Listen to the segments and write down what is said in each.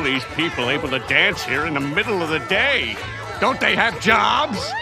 all these people able to dance here in the middle of the day? Don't they have jobs?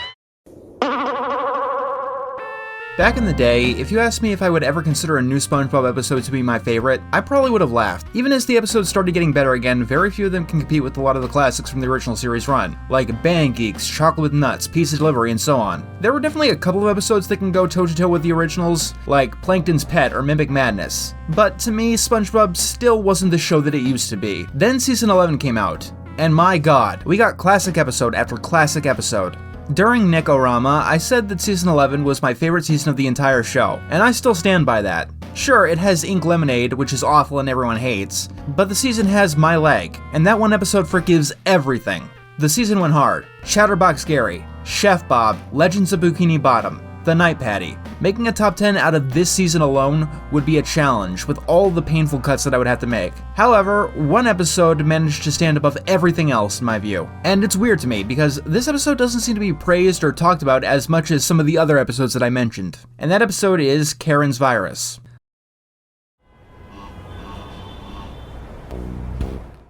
Back in the day, if you asked me if I would ever consider a new SpongeBob episode to be my favorite, I probably would have laughed. Even as the episodes started getting better again, very few of them can compete with a lot of the classics from the original series run, like Band Geeks, Chocolate with Nuts, Pizza Delivery, and so on. There were definitely a couple of episodes that can go toe-to-toe with the originals, like Plankton's Pet or Mimic Madness. But to me, SpongeBob still wasn't the show that it used to be. Then Season 11 came out, and my god, we got classic episode after classic episode. During Nick-O-Rama, I said that Season 11 was my favorite season of the entire show, and I still stand by that. Sure, it has Ink Lemonade, which is awful and everyone hates, but the season has my leg, and that one episode forgives everything. The season went hard. Chatterbox Gary, Chef Bob, Legends of Bikini Bottom, The Night Patty. Making a top 10 out of this season alone would be a challenge, with all the painful cuts that I would have to make. However, one episode managed to stand above everything else in my view. And it's weird to me, because this episode doesn't seem to be praised or talked about as much as some of the other episodes that I mentioned. And that episode is Karen's Virus.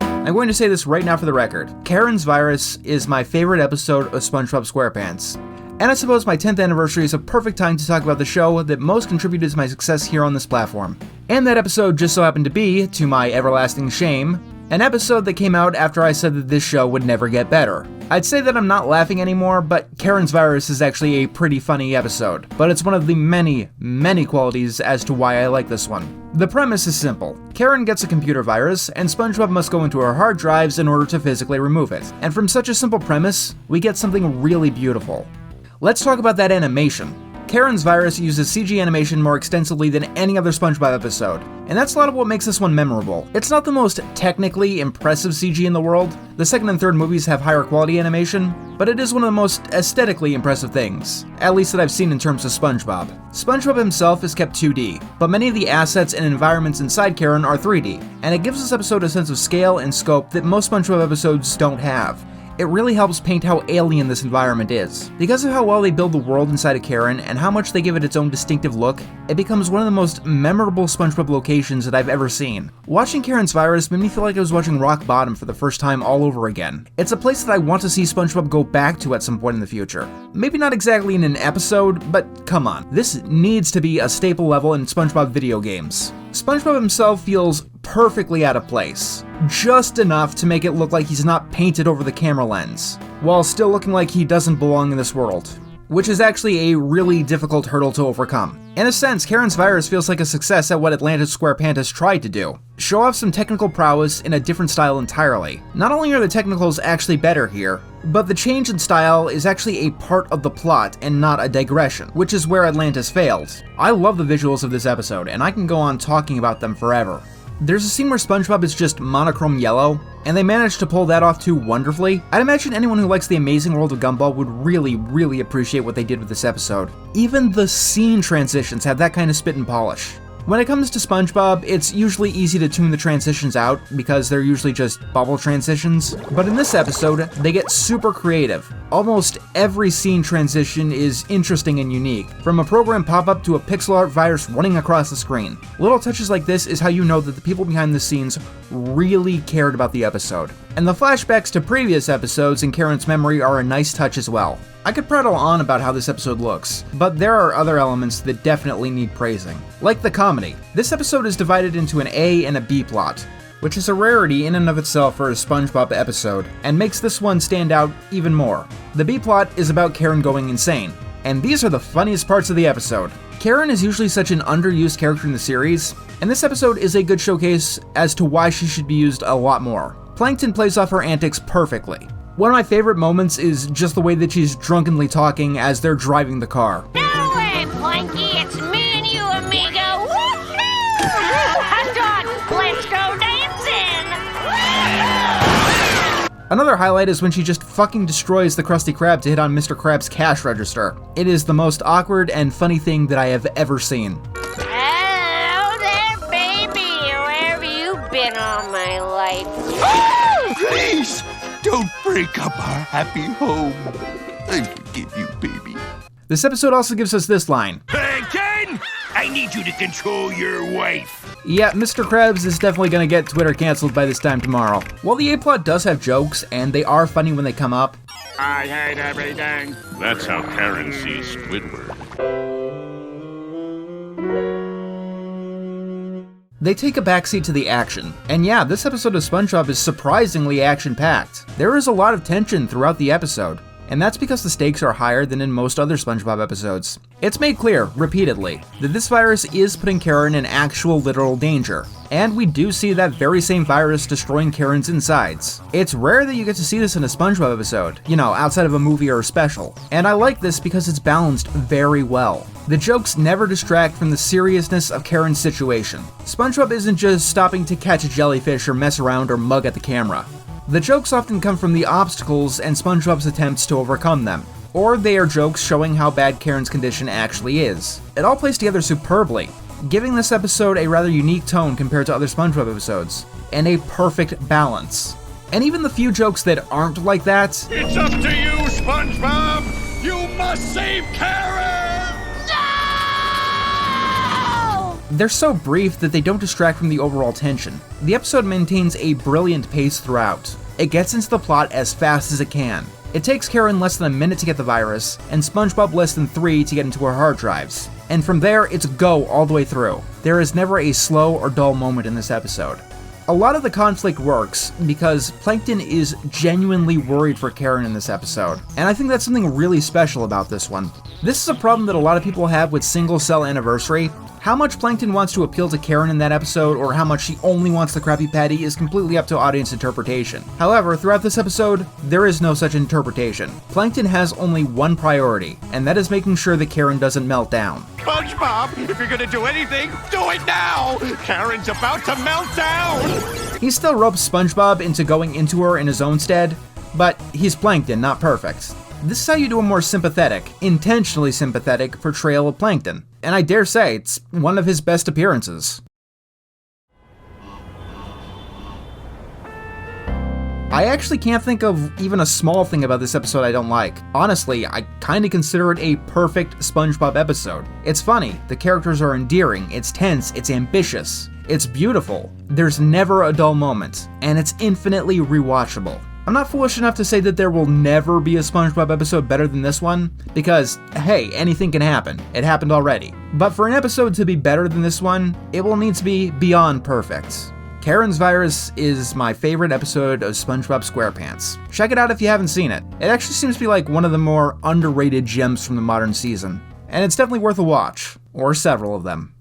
I'm going to say this right now for the record. Karen's Virus is my favorite episode of SpongeBob SquarePants. And I suppose my 10th anniversary is a perfect time to talk about the show that most contributed to my success here on this platform. And that episode just so happened to be, to my everlasting shame, an episode that came out after I said that this show would never get better. I'd say that I'm not laughing anymore, but Karen's Virus is actually a pretty funny episode, but it's one of the many, many qualities as to why I like this one. The premise is simple. Karen gets a computer virus, and SpongeBob must go into her hard drives in order to physically remove it. And from such a simple premise, we get something really beautiful. Let's talk about that animation. Karen's Virus uses CG animation more extensively than any other SpongeBob episode, and that's a lot of what makes this one memorable. It's not the most technically impressive CG in the world. The second and third movies have higher quality animation, but it is one of the most aesthetically impressive things, at least that I've seen in terms of SpongeBob. SpongeBob himself is kept 2D, but many of the assets and environments inside Karen are 3D, and it gives this episode a sense of scale and scope that most SpongeBob episodes don't have. It really helps paint how alien this environment is. Because of how well they build the world inside of Karen and how much they give it its own distinctive look, it becomes one of the most memorable SpongeBob locations that I've ever seen. Watching Karen's Virus made me feel like I was watching Rock Bottom for the first time all over again. It's a place that I want to see SpongeBob go back to at some point in the future. Maybe not exactly in an episode, but come on. This needs to be a staple level in SpongeBob video games. SpongeBob himself feels perfectly out of place. Just enough to make it look like he's not painted over the camera lens, while still looking like he doesn't belong in this world, which is actually a really difficult hurdle to overcome. In a sense, Karen's Virus feels like a success at what Atlantis SquarePants tried to do. Show off some technical prowess in a different style entirely. Not only are the technicals actually better here, but the change in style is actually a part of the plot and not a digression, which is where Atlantis failed. I love the visuals of this episode, and I can go on talking about them forever. There's a scene where SpongeBob is just monochrome yellow, and they managed to pull that off too wonderfully. I'd imagine anyone who likes the amazing world of Gumball would really appreciate what they did with this episode. Even the scene transitions have that kind of spit and polish. When it comes to SpongeBob, it's usually easy to tune the transitions out because they're usually just bubble transitions, but in this episode, they get super creative. Almost every scene transition is interesting and unique, from a program pop-up to a pixel art virus running across the screen. Little touches like this is how you know that the people behind the scenes really cared about the episode. And the flashbacks to previous episodes in Karen's memory are a nice touch as well. I could prattle on about how this episode looks, but there are other elements that definitely need praising. Like the comedy. This episode is divided into an A and a B plot, which is a rarity in and of itself for a SpongeBob episode, and makes this one stand out even more. The B plot is about Karen going insane, and these are the funniest parts of the episode. Karen is usually such an underused character in the series, and this episode is a good showcase as to why she should be used a lot more. Plankton plays off her antics perfectly. One of my favorite moments is just the way that she's drunkenly talking as they're driving the car. No way, Planky, it's me and you, amigo! Woohoo! Hot dog, let's go dancing! Another highlight is when she just fucking destroys the Krusty Krab to hit on Mr. Krab's cash register. It is the most awkward and funny thing that I have ever seen. Hello there, baby! Where have you been all my life? Please, don't break up our happy home. I forgive you, baby. This episode also gives us this line. Hey, Ken! I need you to control your wife. Yeah, Mr. Krabs is definitely gonna get Twitter canceled by this time tomorrow. While the A-plot does have jokes, and they are funny when they come up, I hate everything. That's how Karen sees Squidward. they take a backseat to the action. And yeah, this episode of SpongeBob is surprisingly action-packed. There is a lot of tension throughout the episode, and that's because the stakes are higher than in most other SpongeBob episodes. It's made clear, repeatedly, that this virus is putting Karen in actual literal danger, and we do see that very same virus destroying Karen's insides. It's rare that you get to see this in a SpongeBob episode, you know, outside of a movie or a special, and I like this because it's balanced very well. The jokes never distract from the seriousness of Karen's situation. SpongeBob isn't just stopping to catch a jellyfish or mess around or mug at the camera. The jokes often come from the obstacles and SpongeBob's attempts to overcome them, or they are jokes showing how bad Karen's condition actually is. It all plays together superbly, giving this episode a rather unique tone compared to other SpongeBob episodes, and a perfect balance. And even the few jokes that aren't like that, It's up to you, SpongeBob! You must save Karen! they're so brief that they don't distract from the overall tension. The episode maintains a brilliant pace throughout. It gets into the plot as fast as it can. It takes Karen less than a minute to get the virus, and SpongeBob less than 3 to get into her hard drives. And from there, it's go all the way through. There is never a slow or dull moment in this episode. A lot of the conflict works because Plankton is genuinely worried for Karen in this episode, and I think that's something really special about this one. This is a problem that a lot of people have with Single Cell Anniversary. How much Plankton wants to appeal to Karen in that episode, or how much he only wants the Krabby Patty, is completely up to audience interpretation. However, throughout this episode, there is no such interpretation. Plankton has only one priority, and that is making sure that Karen doesn't melt down. SpongeBob, if you're gonna do anything, do it now! Karen's about to melt down! He still ropes SpongeBob into going into her in his own stead, but he's Plankton, not perfect. This is how you do a more sympathetic, intentionally sympathetic portrayal of Plankton, and I dare say it's one of his best appearances. I actually can't think of even a small thing about this episode I don't like. Honestly, I kinda consider it a perfect SpongeBob episode. It's funny, the characters are endearing, it's tense, it's ambitious, it's beautiful, there's never a dull moment, and it's infinitely rewatchable. I'm not foolish enough to say that there will never be a SpongeBob episode better than this one, because, hey, anything can happen. It happened already. But for an episode to be better than this one, it will need to be beyond perfect. Karen's Virus is my favorite episode of SpongeBob SquarePants. Check it out if you haven't seen it. It actually seems to be like one of the more underrated gems from the modern season, and it's definitely worth a watch, or several of them.